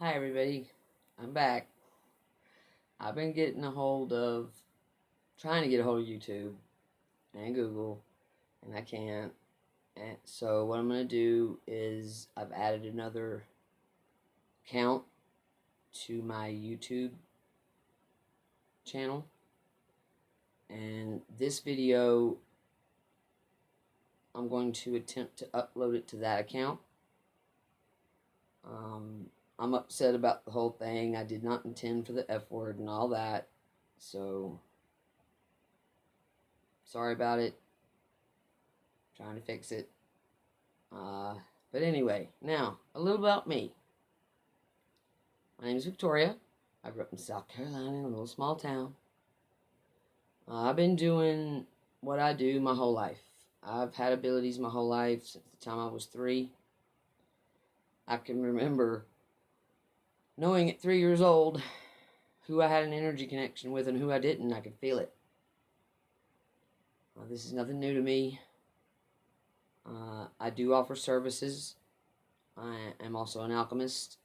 Hi everybody, I'm back. I've been trying to get a hold of YouTube and Google, and I can't. And so what I'm going to do is I've added another account to my YouTube channel, and this video I'm going to attempt to upload it to that account. I'm upset about the whole thing. I did not intend for the F word and all that, so sorry about it. Trying to fix it. But anyway, now, a little about me. My name is Victoria. I grew up in South Carolina in a little small town. I've been doing what I do my whole life. I've had abilities my whole life since the time I was 3. I can remember knowing at 3 years old who I had an energy connection with and who I didn't. I could feel it. This is nothing new to me. I do offer services. I am also an alchemist.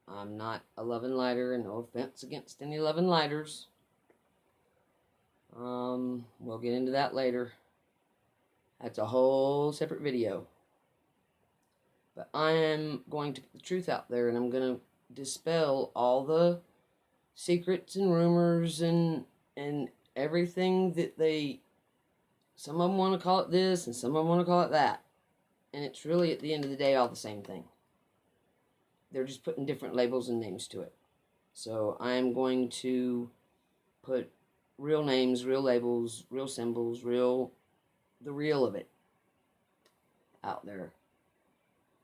I'm not a love and lighter, and no offense against any love and lighters. We'll get into that later. That's a whole separate video. But I am going to put the truth out there, and I'm going to dispel all the secrets and rumors and everything that some of them want to call it this and some of them want to call it that. And it's really, at the end of the day, all the same thing. They're just putting different labels and names to it. So I'm going to put real names, real labels, real symbols, the real of it out there.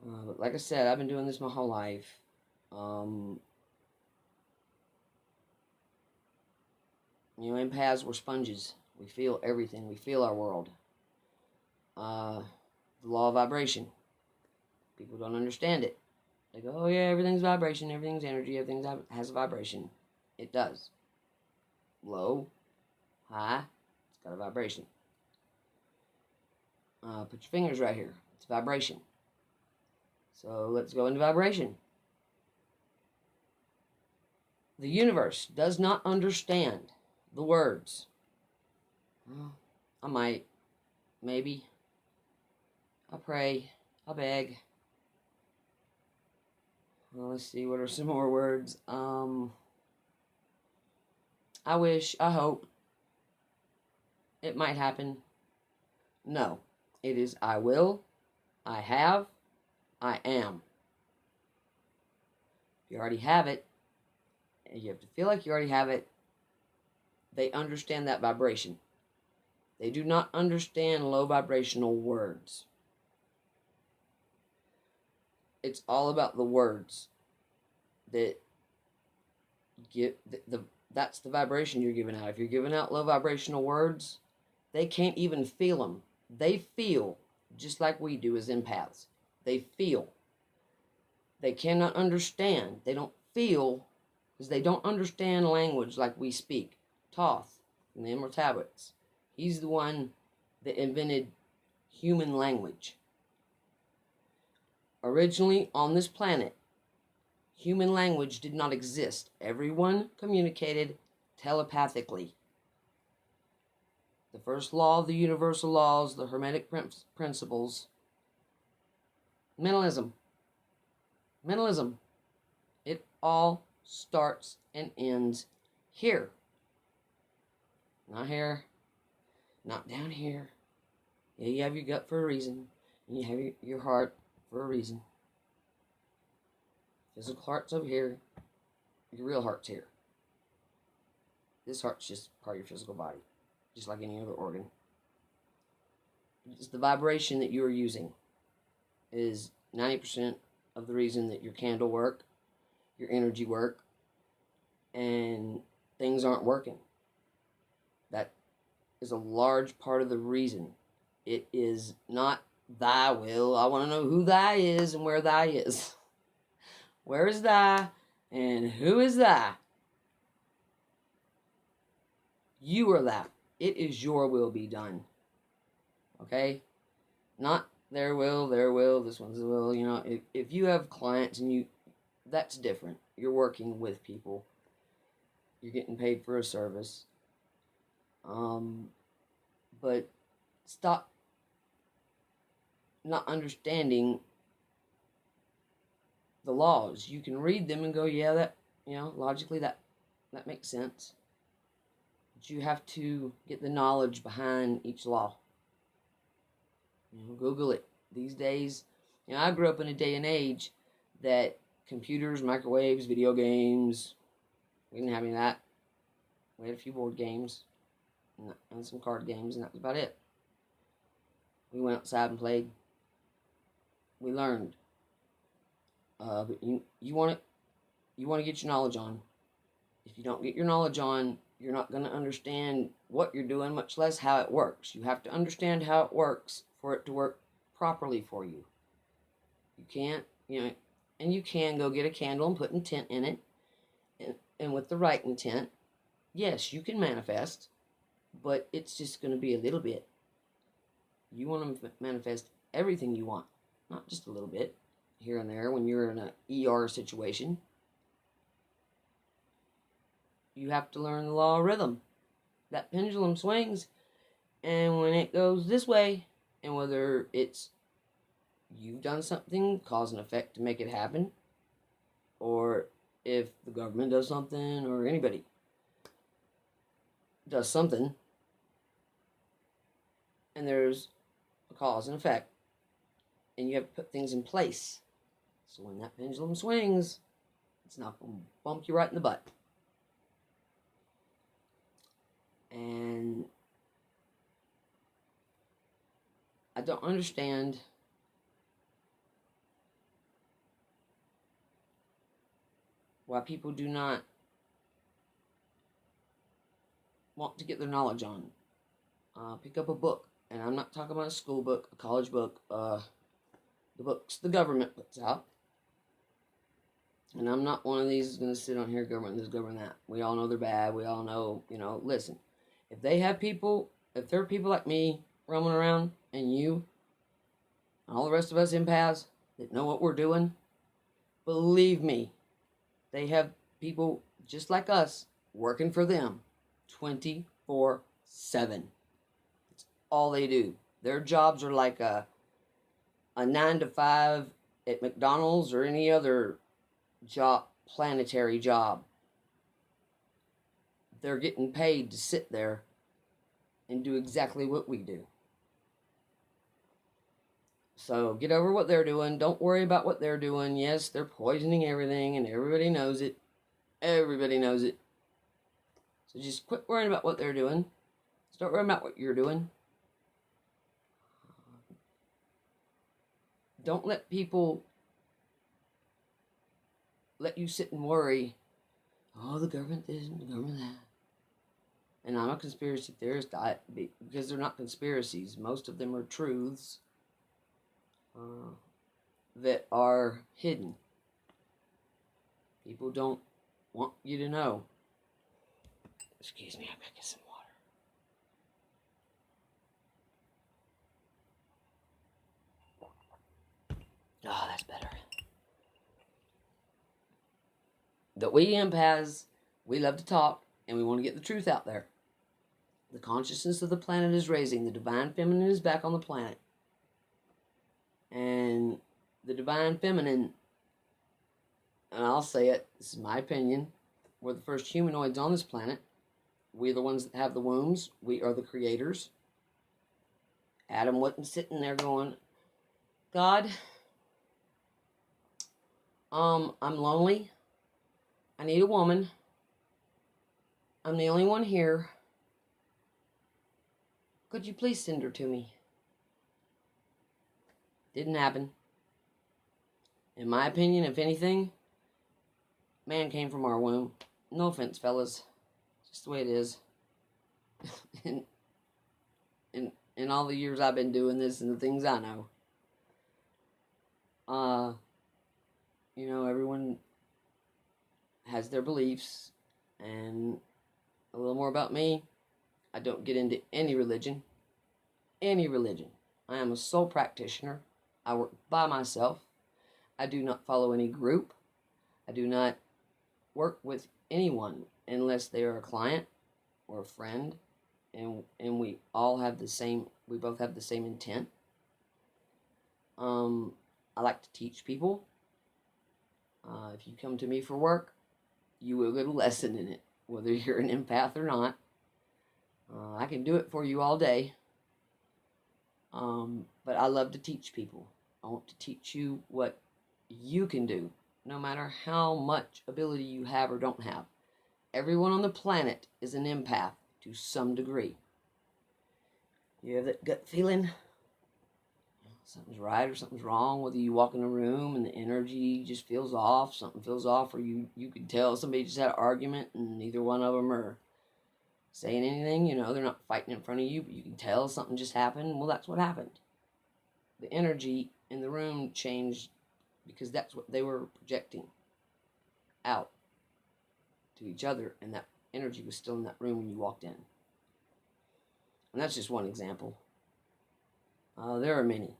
But like I said, I've been doing this my whole life. Empaths, we're sponges. We feel everything. We feel our world. The law of vibration. People don't understand it. They go, oh yeah, everything's vibration, everything's energy, everything has a vibration. It does. Low, high, it's got a vibration. Put your fingers right here. It's vibration. So let's go into vibration. The universe does not understand the words. Well, I might. Maybe. I pray. I beg. Well, let's see, what are some more words? I wish, I hope. It might happen. No. It is I will, I have, I am. If you already have it, and you have to feel like you already have it, they understand that vibration. They do not understand low vibrational words. It's all about the words that that's the vibration you're giving out. If you're giving out low vibrational words, they can't even feel them. They feel just like we do as empaths. They feel. They cannot understand. They don't feel because they don't understand language like we speak. Thoth in the Emerald Tablets. He's the one that invented human language. Originally on this planet, human language did not exist. Everyone communicated telepathically. The first law of the universal laws, the Hermetic principles. Mentalism. Mentalism. It all starts and ends here. Not here. Not down here. Yeah, you have your gut for a reason. And you have your heart for a reason. Physical heart's over here. Your real heart's here. This heart's just part of your physical body, just like any other organ. It's the vibration that you are using is 90% of the reason that your candle work, your energy work, and things aren't working. That is a large part of the reason. It is not thy will. I want to know who thy is and where thy is. Where is thy and who is thy? You are that. It is your will be done. Okay? Not their will, this one's the will. If you have clients and that's different. you're working with people. You're getting paid for a service. But stop not understanding the laws. You can read them and go, yeah, that, logically that makes sense. But you have to get the knowledge behind each law. Google it. These days, I grew up in a day and age that computers, microwaves, video games, we didn't have any of that. We had a few board games and some card games, and that was about it. We went outside and played. We learned. But you want to get your knowledge on. If you don't get your knowledge on, you're not going to understand what you're doing, much less how it works. You have to understand how it works for it to work properly for you. You can't, and you can go get a candle and put intent in it, and with the right intent, yes, you can manifest, but it's just going to be a little bit. You want to manifest everything you want, not just a little bit here and there when you're in an ER situation. You have to learn the law of rhythm. That pendulum swings, and when it goes this way, and whether it's you've done something, cause and effect to make it happen, or if the government does something, or anybody does something, and there's a cause and effect, and you have to put things in place. So when that pendulum swings, it's not going to bump you right in the butt. And I don't understand why people do not want to get their knowledge on. Pick up a book, and I'm not talking about a school book, a college book, the books the government puts out. And I'm not one of these who's going to sit on here, government this, government that. We all know they're bad. We all know, listen. If there are people like me roaming around, and you, and all the rest of us empaths that know what we're doing, believe me, they have people just like us working for them 24/7. That's all they do. Their jobs are like a 9 to 5 at McDonald's or any other planetary job. They're getting paid to sit there and do exactly what we do. So get over what they're doing. Don't worry about what they're doing. Yes, they're poisoning everything, and everybody knows it. Everybody knows it. So just quit worrying about what they're doing. Start worrying about what you're doing. Don't let people let you sit and worry, oh, the government this and the government that. And I'm a conspiracy theorist, because they're not conspiracies. Most of them are truths that are hidden. People don't want you to know. Excuse me, I gotta get some water. Oh, that's better. That we empaths, we love to talk, and we want to get the truth out there. The consciousness of the planet is raising. The divine feminine is back on the planet. And the divine feminine, and I'll say it, this is my opinion, we're the first humanoids on this planet. We're the ones that have the wombs. We are the creators. Adam wasn't sitting there going, God, I'm lonely. I need a woman. I'm the only one here. Could you please send her to me? Didn't happen. In my opinion, if anything, man came from our womb. No offense, fellas. Just the way it is. in all the years I've been doing this and the things I know. Everyone has their beliefs, and a little more about me. I don't get into any religion. Any religion. I am a sole practitioner. I work by myself. I do not follow any group. I do not work with anyone unless they are a client or a friend, and we all have the same. We both have the same intent. I like to teach people. If you come to me for work, you will get a lesson in it, whether you're an empath or not. I can do it for you all day. But I love to teach people. I want to teach you what you can do, no matter how much ability you have or don't have. Everyone on the planet is an empath to some degree. You have that gut feeling? Something's right or something's wrong, whether you walk in a room and the energy just feels off, something feels off, or you can tell somebody just had an argument and neither one of them are saying anything, they're not fighting in front of you, but you can tell something just happened. Well, that's what happened. The energy in the room changed because that's what they were projecting out to each other, and that energy was still in that room when you walked in. And that's just one example. There are many,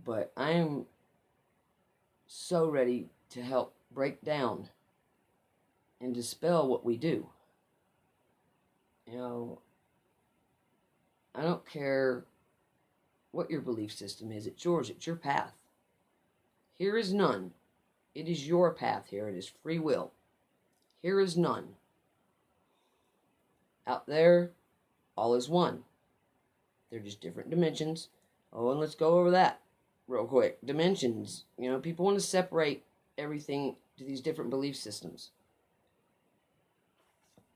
but I am so ready to help break down and dispel what we do. I don't care what your belief system is. It's yours. It's your path. Here is none. It is your path here. It is free will. Here is none. Out there, all is one. They're just different dimensions. Oh, and let's go over that real quick. Dimensions. People want to separate everything to these different belief systems,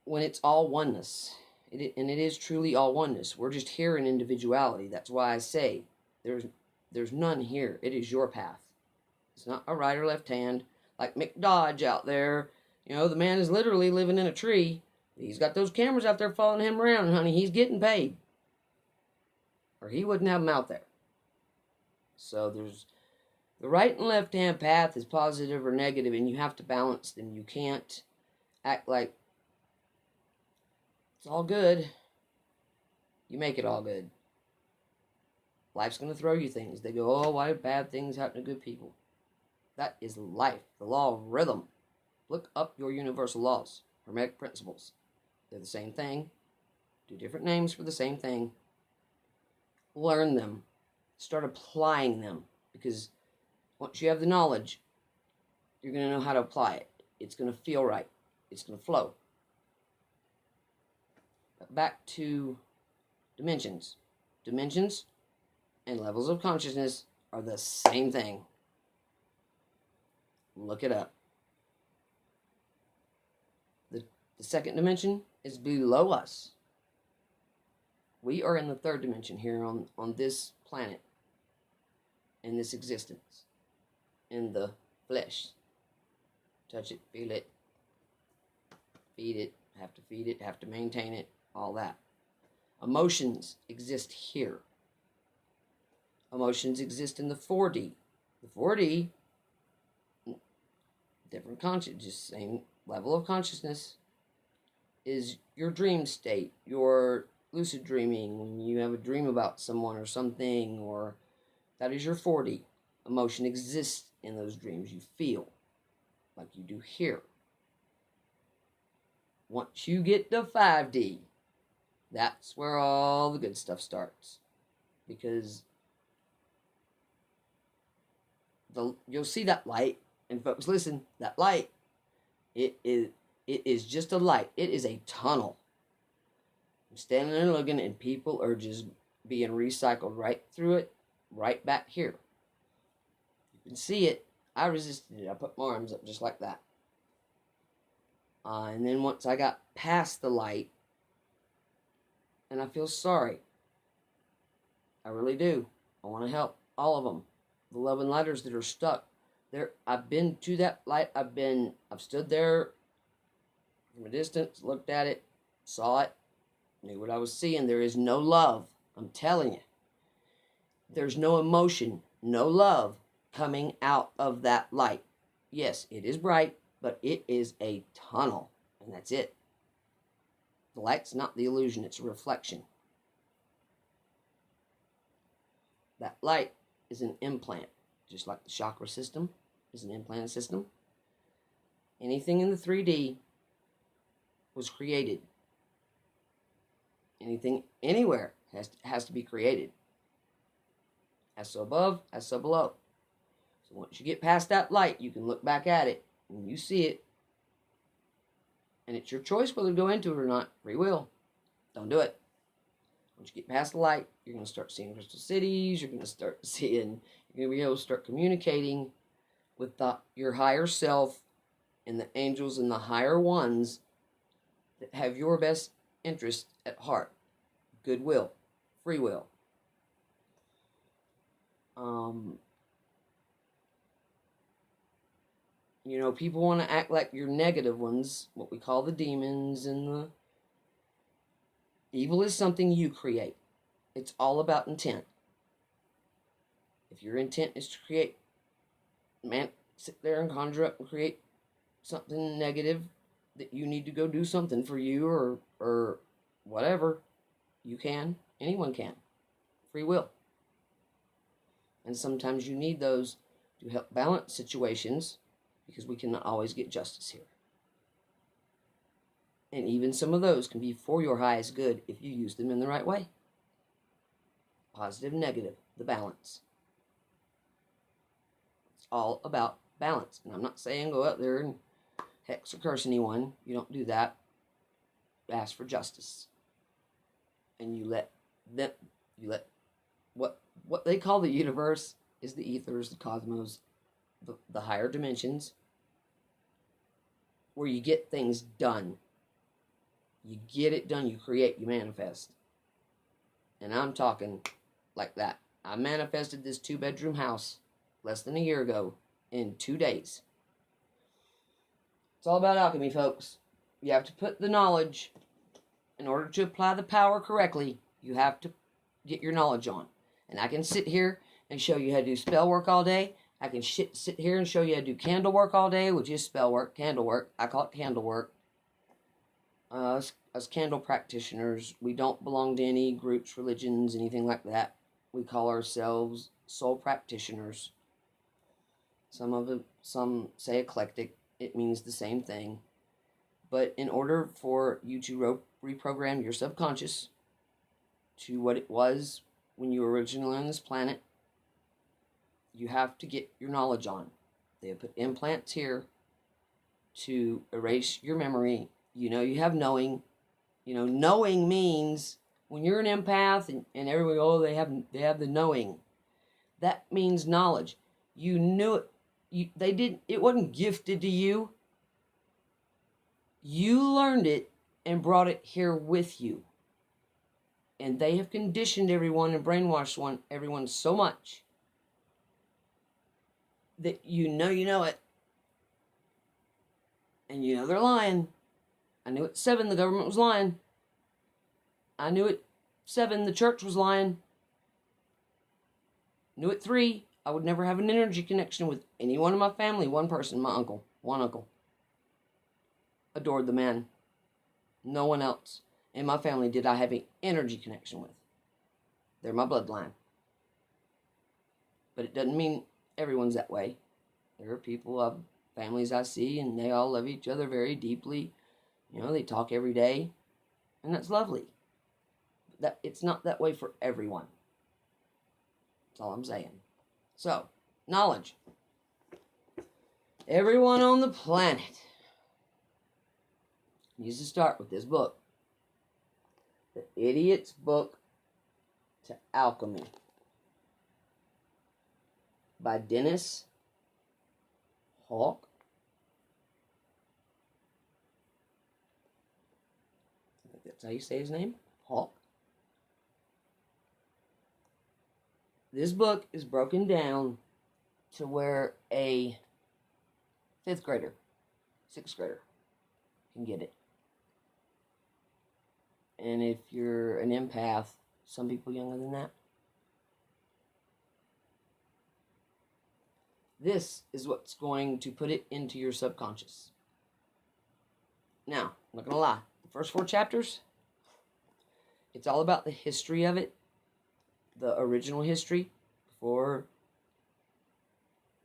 when it's all oneness. And it is truly all oneness. We're just here in individuality. That's why I say there's none here. It is your path. It's not a right or left hand like Mick Dodge out there. The man is literally living in a tree. He's got those cameras out there following him around, and honey, he's getting paid, or he wouldn't have them out there. So there's the right and left hand path is positive or negative, and you have to balance them. You can't act like it's all good. You make it all good. Life's going to throw you things. They go, oh, why do bad things happen to good people? That is life, the law of rhythm. Look up your universal laws, Hermetic principles. They're the same thing. Two different names for the same thing. Learn them. Start applying them. Because once you have the knowledge, you're going to know how to apply it. It's going to feel right. It's going to flow. But back to dimensions. Dimensions and levels of consciousness are the same thing. Look it up. The second dimension is below us. We are in the third dimension here on this planet, in this existence, in the flesh. Touch it, feel it, feed it, have to maintain it, all that. Emotions exist here. Emotions exist in the 4D. The 4D, different conscious, just same level of consciousness, is your dream state, your lucid dreaming, when you have a dream about someone or something, or that is your 4D. Emotion exists in those dreams. You feel like you do here. Once you get to 5D, that's where all the good stuff starts. Because you'll see that light, and folks, listen, that light, it is just a light. It is a tunnel. I'm standing there looking, and people are just being recycled right through it, right back here. You can see it. I resisted it. I put my arms up just like that. And then once I got past the light, and I feel sorry. I really do. I want to help all of them. The love and lighters that are stuck. I've been to that light. I've stood there from a distance, looked at it, saw it, knew what I was seeing. There is no love. I'm telling you. There's no emotion, no love coming out of that light. Yes, it is bright, but it is a tunnel, and that's it. The light's not the illusion, it's a reflection. That light is an implant, just like the chakra system is an implant system. Anything in the 3D was created. Anything anywhere has to be created. As so above, as so below. So once you get past that light, you can look back at it and you see it. And it's your choice whether to go into it or not. Free will. Don't do it. Once you get past the light, you're going to start seeing crystal cities. You're going to start seeing, you're going to be able to start communicating with your higher self and the angels and the higher ones that have your best interest at heart. Goodwill. Free will. You know, people want to act like your negative ones, what we call the demons and the evil is something you create. It's all about intent. If your intent is to create, man, sit there and conjure up and create something negative that you need to go do something for you or whatever, you can. Anyone can. Free will. And sometimes you need those to help balance situations because we cannot always get justice here. And even some of those can be for your highest good if you use them in the right way. Positive, negative, the balance. It's all about balance. And I'm not saying go out there and hex or curse anyone. You don't do that. You ask for justice. And you let what they call the universe is the ethers, the cosmos, the higher dimensions, where you get things done. You get it done, you create, you manifest. And I'm talking like that. I manifested this 2-bedroom house less than a year ago in 2 days. It's all about alchemy, folks. You have to put the knowledge, in order to apply the power correctly, you have to get your knowledge on. And I can sit here and show you how to do spell work all day. I can sit here and show you how to do candle work all day, which is spell work, candle work. I call it candle work. Us candle practitioners, we don't belong to any groups, religions, anything like that. We call ourselves soul practitioners. Some say eclectic. It means the same thing. But in order for you to reprogram your subconscious to what it was when you were originally on this planet, you have to get your knowledge on. They have put implants here to erase your memory. You know, you have knowing. You know, knowing means when you're an empath and everybody, oh, they have the knowing. That means knowledge. You knew it. It wasn't gifted to you. You learned it and brought it here with you. And they have conditioned everyone and brainwashed everyone so much that you know it. And you know they're lying. I knew at 7 the government was lying. I knew at 7 the church was lying. Knew at 3 I would never have an energy connection with anyone in my family. One person, my uncle. One uncle. Adored the man. No one else in my family did I have an energy connection with. They're my bloodline. But it doesn't mean everyone's that way. There are people of families I see and they all love each other very deeply. You know, they talk every day, and that's lovely. It's not that way for everyone. That's all I'm saying. So, knowledge. Everyone on the planet needs to start with this book. The Idiot's Book to Alchemy by Dennis Hawk. That's how you say his name? Hawk. This book is broken down to where a 5th grader, 6th grader can get it. And if you're an empath, some people younger than that. This is what's going to put it into your subconscious. Now, I'm not going to lie. The first 4 chapters, it's all about the history of it. The original history. Before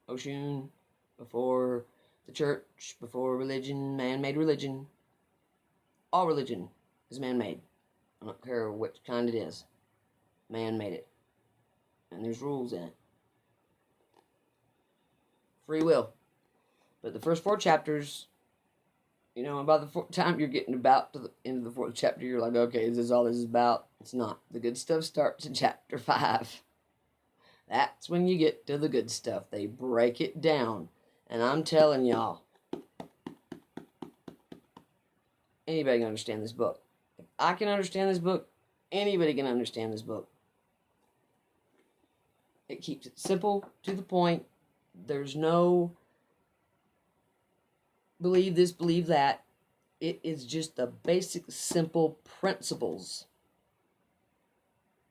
Oshun. Before the church, before religion, man-made religion. All religion is man-made. I don't care which kind it is. Man made it. And there's rules in it. Free will. But the first 4 chapters, you know, by the time you're getting about to the end of the 4th chapter, you're like, okay, is this all this is about? It's not. The good stuff starts in chapter 5. That's when you get to the good stuff. They break it down. And I'm telling y'all, anybody can understand this book. If I can understand this book, anybody can understand this book. It keeps it simple, to the point. There's no believe this, believe that. It is just the basic, simple principles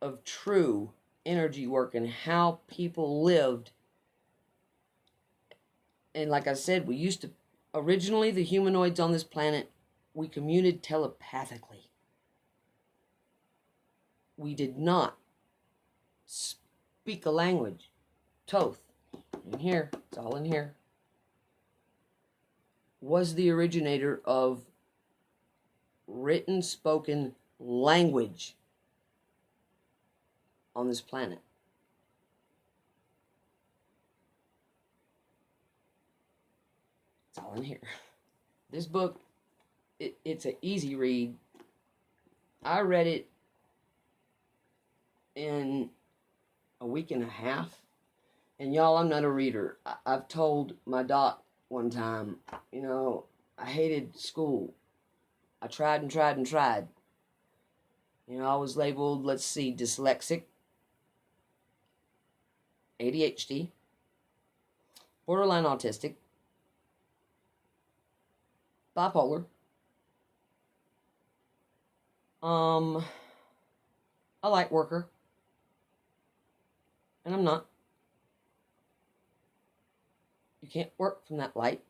of true energy work and how people lived. And like I said, we used to, originally the humanoids on this planet, we communicated telepathically. We did not speak a language. Thoth, in here, it's all in here, was the originator of written, spoken language on this planet. It's all in here. This book, it's an easy read. I read it in a week and a half. And y'all, I'm not a reader. I've told my doc one time, you know, I hated school. I tried and tried and tried. You know, I was labeled, let's see, dyslexic, ADHD, borderline autistic, bipolar, a light worker, and I'm not. You can't work from that light.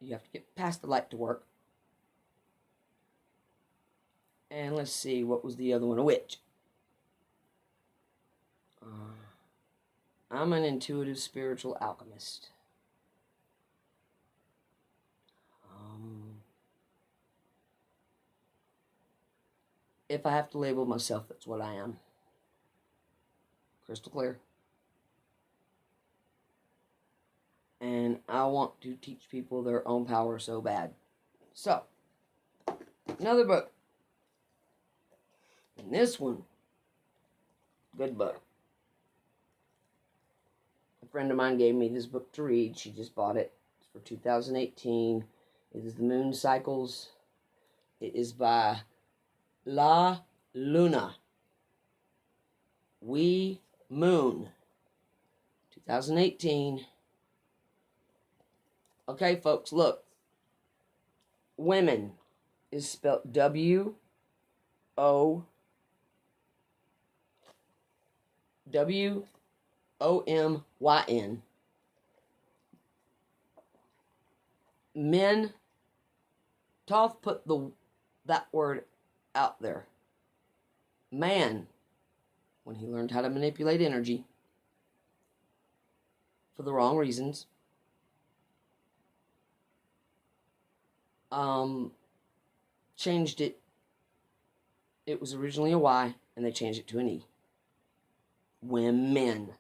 You have to get past the light to work. And let's see, what was the other one? A witch. I'm an intuitive spiritual alchemist. If I have to label myself, that's what I am. Crystal clear. And I want to teach people their own power so bad. So, another book. And this one, good book. A friend of mine gave me this book to read. She just bought it. It's for 2018. It is The Moon Cycles. It is by La Luna. We Moon. 2018. Okay, folks, look. Women is spelled W-O-W-O-M-Y-N. Men, Thoth put that word out there. Man, when he learned how to manipulate energy for the wrong reasons, changed it. It was originally a Y, and they changed it to an E. Women.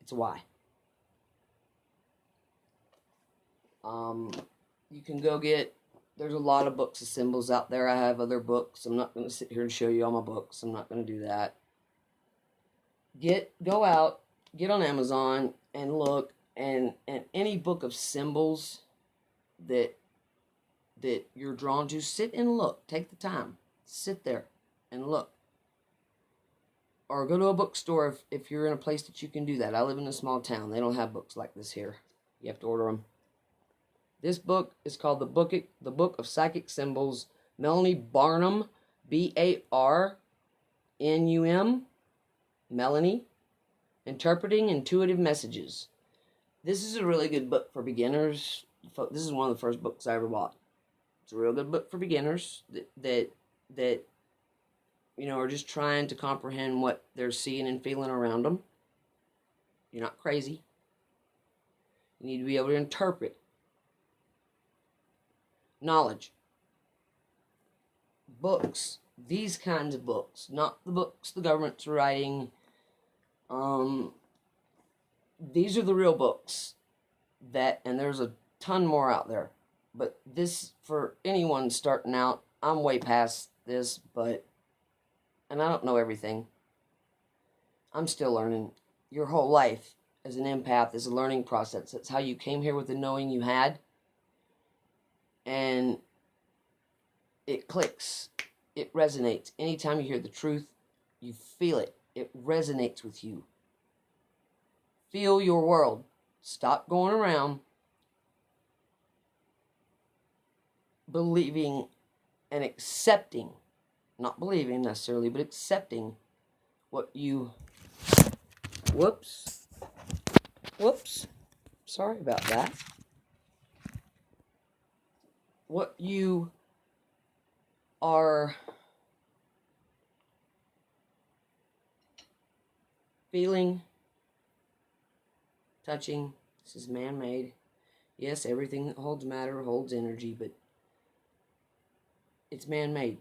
It's a Y. You can go get, there's a lot of books of symbols out there. I have other books. I'm not going to sit here and show you all my books. I'm not going to do that. Go out, get on Amazon, and look, and any book of symbols that you're drawn to, sit and look. Take the time. Sit there and look. Or go to a bookstore if you're in a place that you can do that. I live in a small town. They don't have books like this here. You have to order them. This book is called The Book of Psychic Symbols. Melanie Barnum, B-A-R-N-U-M, Melanie, Interpreting Intuitive Messages. This is a really good book for beginners. This is one of the first books I ever bought. It's a real good book for beginners that you know, are just trying to comprehend what they're seeing and feeling around them. You're not crazy. You need to be able to interpret knowledge. Books. These kinds of books. Not the books the government's writing. These are the real books. And there's a ton more out there. But this, for anyone starting out, I'm way past this, and I don't know everything. I'm still learning. Your whole life as an empath is a learning process. That's how you came here with the knowing you had. And it clicks. It resonates. Anytime you hear the truth, you feel it. It resonates with you. Feel your world. Stop going around believing and accepting, not believing necessarily, but accepting what you, whoops, sorry about that, what you are feeling, touching. This is man-made. Yes, everything that holds matter holds energy, but it's man-made.